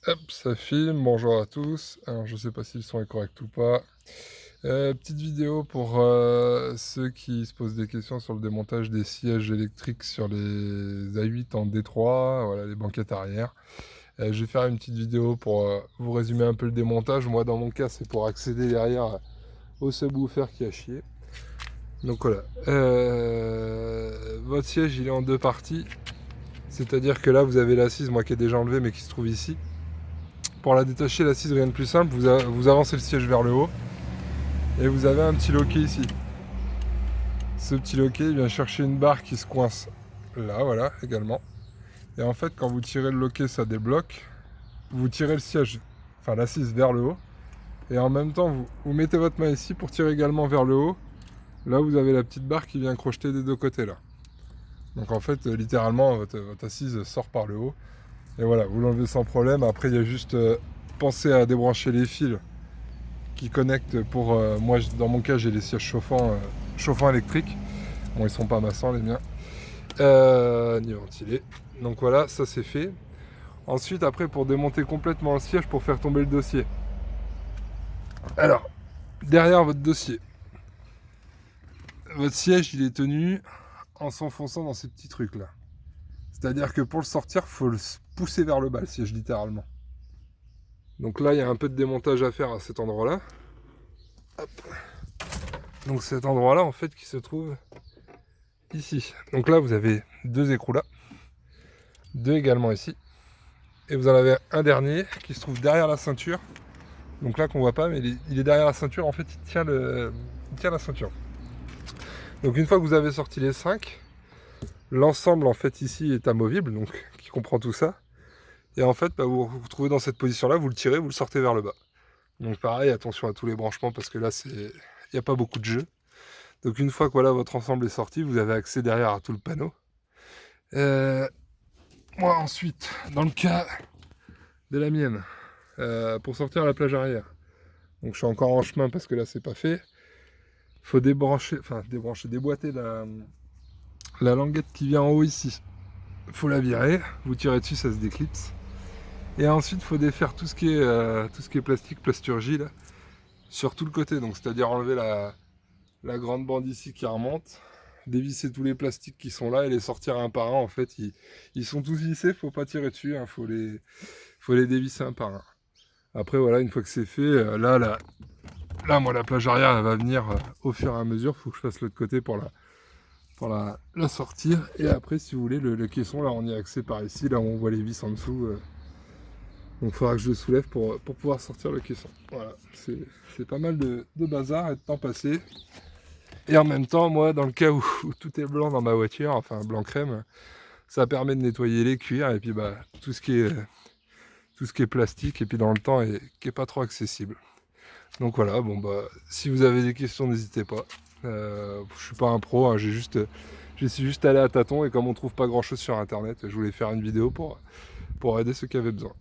Hop, ça filme, bonjour à tous. Alors je sais pas si le son est correct ou pas. Petite vidéo pour, ceux qui se posent des questions sur le démontage des sièges électriques sur les A8 en D3, voilà les banquettes arrière. Je vais faire une petite vidéo pour, vous résumer un peu le démontage. Moi dans mon cas, c'est pour accéder derrière au subwoofer qui a chié. Donc voilà, votre siège il est en 2 parties, c'est-à-dire que là vous avez l'assise, moi qui est déjà enlevée mais qui se trouve ici. Pour la détacher, l'assise, rien de plus simple, vous avancez le siège vers le haut et vous avez un petit loquet ici. Ce petit loquet il vient chercher une barre qui se coince là, voilà, également. Et en fait, quand vous tirez le loquet, ça débloque. Vous tirez le siège, enfin l'assise vers le haut. Et en même temps, vous mettez votre main ici pour tirer également vers le haut. Là, vous avez la petite barre qui vient crocheter des deux côtés là. Donc en fait, littéralement, votre assise sort par le haut. Et voilà, vous l'enlevez sans problème. Après, il y a juste penser à débrancher les fils qui connectent pour... moi, dans mon cas, j'ai les sièges chauffants électriques. Bon, ils sont pas massants, les miens. Ni ventilés. Donc voilà, ça c'est fait. Ensuite, après, pour démonter complètement le siège, pour faire tomber le dossier. Alors, derrière votre dossier, votre siège, il est tenu en s'enfonçant dans ces petits trucs-là. C'est-à-dire que pour le sortir, il faut le pousser vers le bas, le siège, littéralement. Donc là, il y a un peu de démontage à faire à cet endroit-là. Hop. Donc cet endroit-là, en fait, qui se trouve ici. Donc là, vous avez deux écrous là, deux également ici. Et vous en avez un dernier qui se trouve derrière la ceinture. Donc là, qu'on voit pas, mais il est derrière la ceinture. En fait, il tient la ceinture. Donc une fois que vous avez sorti les 5, l'ensemble, en fait, ici est amovible, donc qui comprend tout ça. Et en fait, bah, vous vous retrouvez dans cette position-là, vous le tirez, vous le sortez vers le bas. Donc pareil, attention à tous les branchements, parce que là, il n'y a pas beaucoup de jeu. Donc une fois que voilà, votre ensemble est sorti, vous avez accès derrière à tout le panneau. Euh, Moi ensuite, dans le cas de la mienne, pour sortir à la plage arrière, donc je suis encore en chemin parce que là c'est pas fait, faut déboîter la languette qui vient en haut ici. Faut la virer, vous tirez dessus, ça se déclipse. Et ensuite, faut défaire tout ce qui est plastique, plasturgie là, sur tout le côté. Donc c'est-à-dire enlever la grande bande ici qui remonte, dévisser tous les plastiques qui sont là et les sortir un par un. En fait, ils sont tous vissés, faut pas tirer dessus, hein, faut les dévisser un par un. Après, voilà, une fois que c'est fait, là, moi, la plage arrière, elle va venir au fur et à mesure. Faut que je fasse l'autre côté pour la sortir. Et après, si vous voulez, le caisson, là, on y a accès par ici, là où on voit les vis en dessous. Donc, il faudra que je le soulève pour pouvoir sortir le caisson. Voilà, c'est pas mal de bazar et de temps passé. Et en même temps, moi, dans le cas où tout est blanc dans ma voiture, enfin blanc crème, ça permet de nettoyer les cuirs et puis bah, tout ce qui est plastique et puis dans le temps et qui est pas trop accessible. Donc voilà, bon bah si vous avez des questions, n'hésitez pas. Je suis pas un pro, hein, j'y suis juste allé à tâtons et comme on trouve pas grand chose sur internet, je voulais faire une vidéo pour aider ceux qui avaient besoin.